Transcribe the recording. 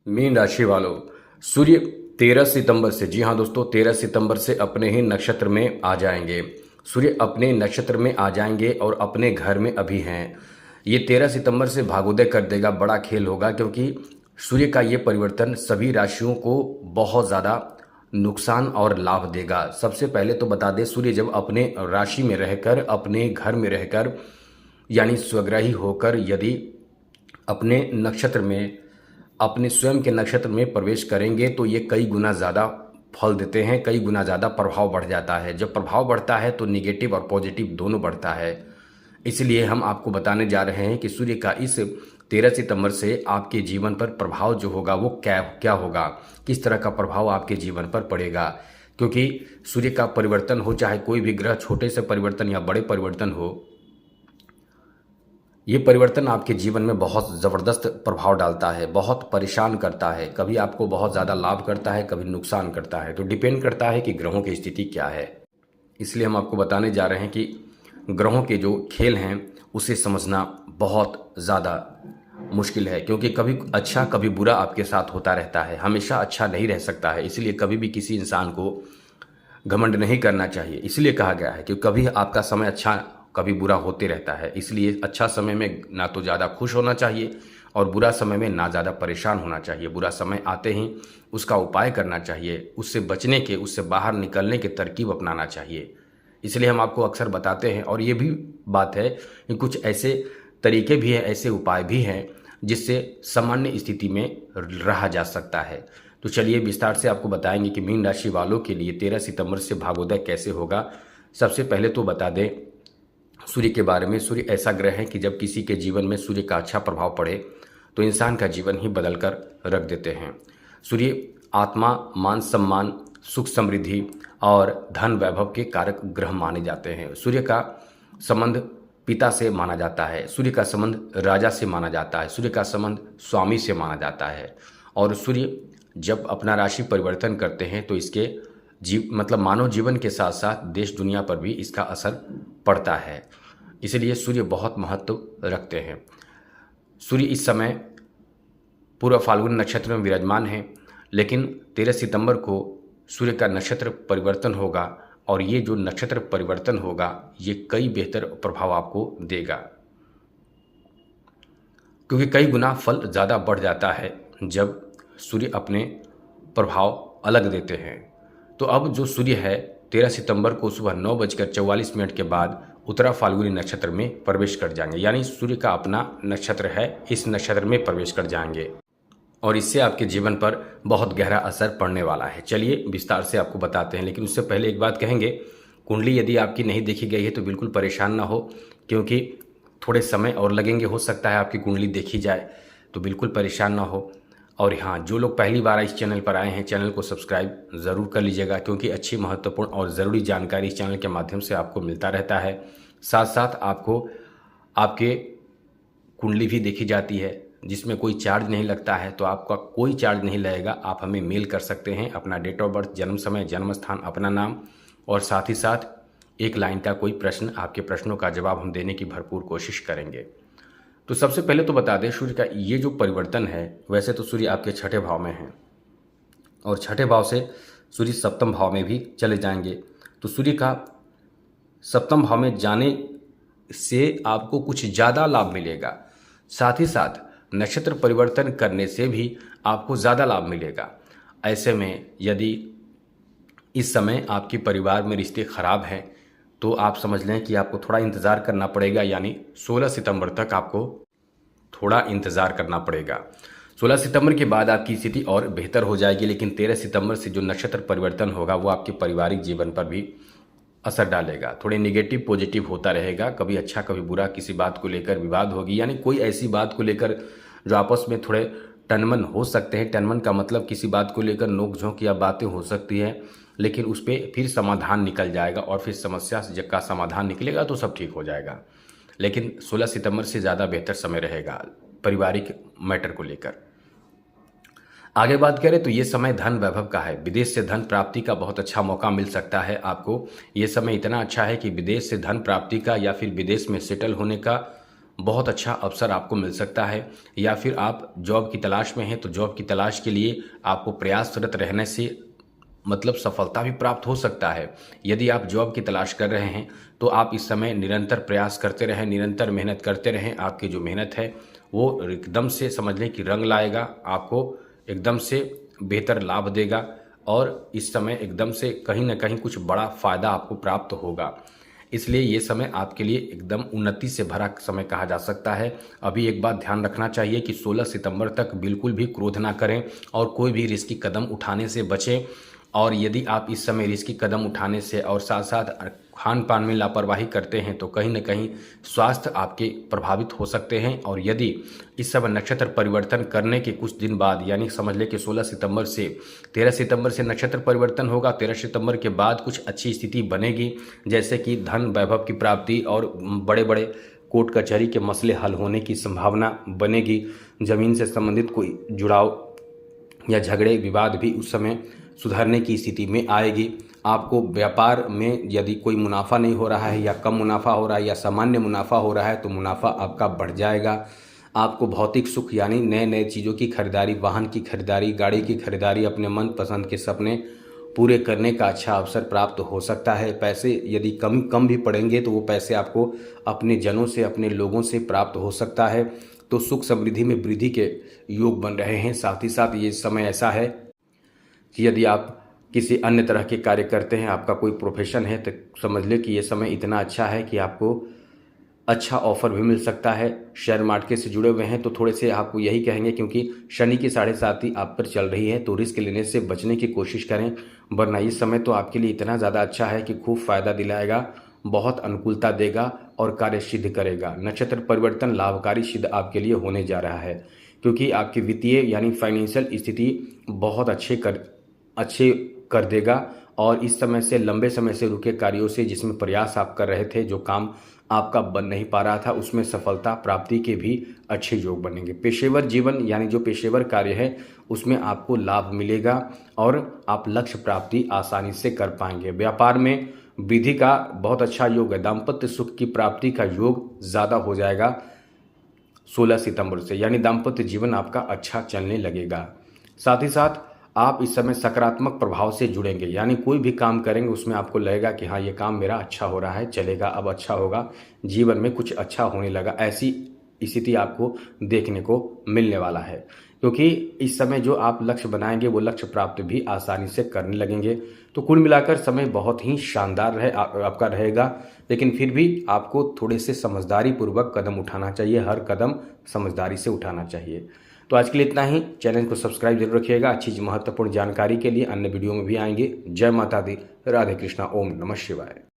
Mean राशि वालों, सूर्य 13 सितंबर से, जी हाँ दोस्तों, 13 सितंबर से अपने ही नक्षत्र में आ जाएंगे। सूर्य अपने नक्षत्र में आ जाएंगे और अपने घर में अभी हैं। ये 13 सितंबर से भागोदय कर देगा। बड़ा खेल होगा, क्योंकि सूर्य का ये परिवर्तन सभी राशियों को बहुत ज़्यादा नुकसान और लाभ देगा। सबसे पहले तो बता दें, सूर्य जब अपने राशि में रहकर, अपने घर में रहकर, यानी स्वग्रही होकर यदि अपने नक्षत्र में, अपने स्वयं के नक्षत्र में प्रवेश करेंगे तो ये कई गुना ज़्यादा फल देते हैं, कई गुना ज़्यादा प्रभाव बढ़ जाता है। जब प्रभाव बढ़ता है तो निगेटिव और पॉजिटिव दोनों बढ़ता है। इसलिए हम आपको बताने जा रहे हैं कि सूर्य का इस 13 सितंबर से आपके जीवन पर प्रभाव जो होगा वो क्या क्या होगा, किस तरह का प्रभाव आपके जीवन पर पड़ेगा। क्योंकि सूर्य का परिवर्तन हो, चाहे कोई भी ग्रह, छोटे से परिवर्तन या बड़े परिवर्तन हो, ये परिवर्तन आपके जीवन में बहुत ज़बरदस्त प्रभाव डालता है, बहुत परेशान करता है। कभी आपको बहुत ज़्यादा लाभ करता है, कभी नुकसान करता है। तो डिपेंड करता है कि ग्रहों की स्थिति क्या है। इसलिए हम आपको बताने जा रहे हैं कि ग्रहों के जो खेल हैं उसे समझना बहुत ज़्यादा मुश्किल है, क्योंकि कभी अच्छा कभी बुरा आपके साथ होता रहता है। हमेशा अच्छा नहीं रह सकता है। इसलिए कभी भी किसी इंसान को घमंड नहीं करना चाहिए। इसलिए कहा गया है कि कभी आपका समय अच्छा कभी बुरा होते रहता है। इसलिए अच्छा समय में ना तो ज़्यादा खुश होना चाहिए और बुरा समय में ना ज़्यादा परेशान होना चाहिए। बुरा समय आते ही उसका उपाय करना चाहिए, उससे बचने के, उससे बाहर निकलने के तरकीब अपनाना चाहिए। इसलिए हम आपको अक्सर बताते हैं। और ये भी बात है कि कुछ ऐसे तरीके भी हैं, ऐसे उपाय भी हैं जिससे सामान्य स्थिति में रहा जा सकता है। तो चलिए विस्तार से आपको बताएंगे कि मीन राशि वालों के लिए 13 सितंबर से भागोदय कैसे होगा। सबसे पहले तो बता दें सूर्य के बारे में। सूर्य ऐसा ग्रह है कि जब किसी के जीवन में सूर्य का अच्छा प्रभाव पड़े तो इंसान का जीवन ही बदल कर रख देते हैं। सूर्य आत्मा, मान सम्मान, सुख समृद्धि और धन वैभव के कारक ग्रह माने जाते हैं। सूर्य का संबंध पिता से माना जाता है, सूर्य का संबंध राजा से माना जाता है, सूर्य का संबंध स्वामी से माना जाता है। और सूर्य जब अपना राशि परिवर्तन करते हैं तो इसके मतलब मानव जीवन के साथ साथ देश दुनिया पर भी इसका असर पड़ता है। इसलिए सूर्य बहुत महत्व रखते हैं। सूर्य इस समय पूर्व फाल्गुन नक्षत्र में विराजमान है, लेकिन 13 सितंबर को सूर्य का नक्षत्र परिवर्तन होगा और ये जो नक्षत्र परिवर्तन होगा ये कई बेहतर प्रभाव आपको देगा, क्योंकि कई गुना फल ज़्यादा बढ़ जाता है जब सूर्य अपने प्रभाव अलग देते हैं। तो अब जो सूर्य है 13 सितंबर को सुबह 9:44 के बाद उत्तरा फाल्गुनी नक्षत्र में प्रवेश कर जाएंगे। यानी सूर्य का अपना नक्षत्र है, इस नक्षत्र में प्रवेश कर जाएंगे और इससे आपके जीवन पर बहुत गहरा असर पड़ने वाला है। चलिए विस्तार से आपको बताते हैं, लेकिन उससे पहले एक बात कहेंगे, कुंडली यदि आपकी नहीं देखी गई है तो बिल्कुल परेशान ना हो, क्योंकि थोड़े समय और लगेंगे। हो सकता है आपकी कुंडली देखी जाए, तो बिल्कुल परेशान ना हो। और हाँ, जो लोग पहली बार इस चैनल पर आए हैं, चैनल को सब्सक्राइब ज़रूर कर लीजिएगा, क्योंकि अच्छी, महत्वपूर्ण और ज़रूरी जानकारी इस चैनल के माध्यम से आपको मिलता रहता है। साथ साथ आपको आपके कुंडली भी देखी जाती है, जिसमें कोई चार्ज नहीं लगता है। तो आपका कोई चार्ज नहीं लगेगा। आप हमें मेल कर सकते हैं अपना डेट ऑफ बर्थ, जन्म समय, जन्म स्थान, अपना नाम और साथ ही साथ एक लाइन का कोई प्रश्न। आपके प्रश्नों का जवाब हम देने की भरपूर कोशिश करेंगे। तो सबसे पहले तो बता दें, सूर्य का ये जो परिवर्तन है, वैसे तो सूर्य आपके छठे भाव में है और छठे भाव से सूर्य सप्तम भाव में भी चले जाएंगे। तो सूर्य का सप्तम भाव में जाने से आपको कुछ ज़्यादा लाभ मिलेगा। साथ ही साथ नक्षत्र परिवर्तन करने से भी आपको ज़्यादा लाभ मिलेगा। ऐसे में यदि इस समय आपके परिवार में रिश्ते खराब हैं तो आप समझ लें कि आपको थोड़ा इंतज़ार करना पड़ेगा। यानी 16 सितंबर तक आपको थोड़ा इंतज़ार करना पड़ेगा। 16 सितंबर के बाद आपकी स्थिति और बेहतर हो जाएगी, लेकिन 13 सितंबर से जो नक्षत्र परिवर्तन होगा वो आपके पारिवारिक जीवन पर भी असर डालेगा। थोड़े निगेटिव पॉजिटिव होता रहेगा, कभी अच्छा कभी बुरा, किसी बात को लेकर विवाद होगी। यानी कोई ऐसी बात को लेकर जो आपस में थोड़े टनमन हो सकते हैं। टनमन का मतलब किसी बात को लेकर नोक-झोंक या बातें हो सकती हैं, लेकिन उस पर फिर समाधान निकल जाएगा और फिर समस्या का समाधान निकलेगा तो सब ठीक हो जाएगा। लेकिन 16 सितंबर से ज़्यादा बेहतर समय रहेगा पारिवारिक मैटर को लेकर। आगे बात करें तो ये समय धन वैभव का है। विदेश से धन प्राप्ति का बहुत अच्छा मौका मिल सकता है आपको। ये समय इतना अच्छा है कि विदेश से धन प्राप्ति का या फिर विदेश में सेटल होने का बहुत अच्छा अवसर आपको मिल सकता है। या फिर आप जॉब की तलाश में हैं तो जॉब की तलाश के लिए आपको प्रयासरत रहने से मतलब सफलता भी प्राप्त हो सकता है। यदि आप जॉब की तलाश कर रहे हैं तो आप इस समय निरंतर प्रयास करते रहें, निरंतर मेहनत करते रहें। आपकी जो मेहनत है वो एकदम से समझ लें कि रंग लाएगा, आपको एकदम से बेहतर लाभ देगा और इस समय एकदम से कहीं ना कहीं कुछ बड़ा फ़ायदा आपको प्राप्त होगा। इसलिए ये समय आपके लिए एकदम उन्नति से भरा समय कहा जा सकता है। अभी एक बात ध्यान रखना चाहिए कि 16 सितंबर तक बिल्कुल भी क्रोध ना करें और कोई भी रिस्की कदम उठाने से बचें। और यदि आप इस समय रिस्की कदम उठाने से और साथ साथ खान पान में लापरवाही करते हैं तो कहीं न कहीं स्वास्थ्य आपके प्रभावित हो सकते हैं। और यदि इस समय नक्षत्र परिवर्तन करने के कुछ दिन बाद यानी समझ लें कि 16 सितंबर से 13 सितंबर से नक्षत्र परिवर्तन होगा। 13 सितंबर के बाद कुछ अच्छी स्थिति बनेगी, जैसे कि धन वैभव की प्राप्ति और बड़े बड़े कोर्ट कचहरी के मसले हल होने की संभावना बनेगी। ज़मीन से संबंधित कोई जुड़ाव या झगड़े विवाद भी उस समय सुधरने की स्थिति में आएगी। आपको व्यापार में यदि कोई मुनाफा नहीं हो रहा है या कम मुनाफा हो रहा है या सामान्य मुनाफा हो रहा है तो मुनाफा आपका बढ़ जाएगा। आपको भौतिक सुख यानी नए नए चीज़ों की खरीदारी, वाहन की खरीदारी, गाड़ी की खरीदारी, अपने मनपसंद के सपने पूरे करने का अच्छा अवसर प्राप्त हो सकता है। पैसे यदि कम भी पड़ेंगे तो वो पैसे आपको अपने जनों से, अपने लोगों से प्राप्त हो सकता है। तो सुख समृद्धि में वृद्धि के योग बन रहे हैं। साथ ही साथ ये समय ऐसा है कि यदि आप किसी अन्य तरह के कार्य करते हैं, आपका कोई प्रोफेशन है, तो समझ लें कि ये समय इतना अच्छा है कि आपको अच्छा ऑफर भी मिल सकता है। शेयर मार्केट से जुड़े हुए हैं तो थोड़े से आपको यही कहेंगे, क्योंकि शनि की 7.5 आप पर चल रही है तो रिस्क लेने से बचने की कोशिश करें, वरना इस समय तो आपके लिए इतना ज़्यादा अच्छा है कि खूब फायदा दिलाएगा, बहुत अनुकूलता देगा और कार्य सिद्ध करेगा। नक्षत्र परिवर्तन लाभकारी सिद्ध आपके लिए होने जा रहा है, क्योंकि आपकी वित्तीय यानी फाइनेंशियल स्थिति बहुत अच्छे कर देगा। और इस समय से लंबे समय से रुके कार्यों से जिसमें प्रयास आप कर रहे थे, जो काम आपका बन नहीं पा रहा था, उसमें सफलता प्राप्ति के भी अच्छे योग बनेंगे। पेशेवर जीवन यानी जो पेशेवर कार्य है उसमें आपको लाभ मिलेगा और आप लक्ष्य प्राप्ति आसानी से कर पाएंगे। व्यापार में वृद्धि का बहुत अच्छा योग है। दाम्पत्य सुख की प्राप्ति का योग ज़्यादा हो जाएगा 16 सितंबर से, यानी दाम्पत्य जीवन आपका अच्छा चलने लगेगा। साथ ही साथ आप इस समय सकारात्मक प्रभाव से जुड़ेंगे, यानी कोई भी काम करेंगे उसमें आपको लगेगा कि हाँ ये काम मेरा अच्छा हो रहा है, चलेगा, अब अच्छा होगा, जीवन में कुछ अच्छा होने लगा। ऐसी स्थिति आपको देखने को मिलने वाला है, क्योंकि इस समय जो आप लक्ष्य बनाएंगे वो लक्ष्य प्राप्त भी आसानी से करने लगेंगे। तो कुल मिलाकर समय बहुत ही शानदार आपका रहेगा, लेकिन फिर भी आपको थोड़े से समझदारी पूर्वक कदम उठाना चाहिए, हर कदम समझदारी से उठाना चाहिए। तो आज के लिए इतना ही। चैनल को सब्सक्राइब जरूर रखिएगा। अच्छी महत्वपूर्ण जानकारी के लिए अन्य वीडियो में भी आएंगे। जय माता दी, राधे कृष्णा, ओम नमः शिवाय।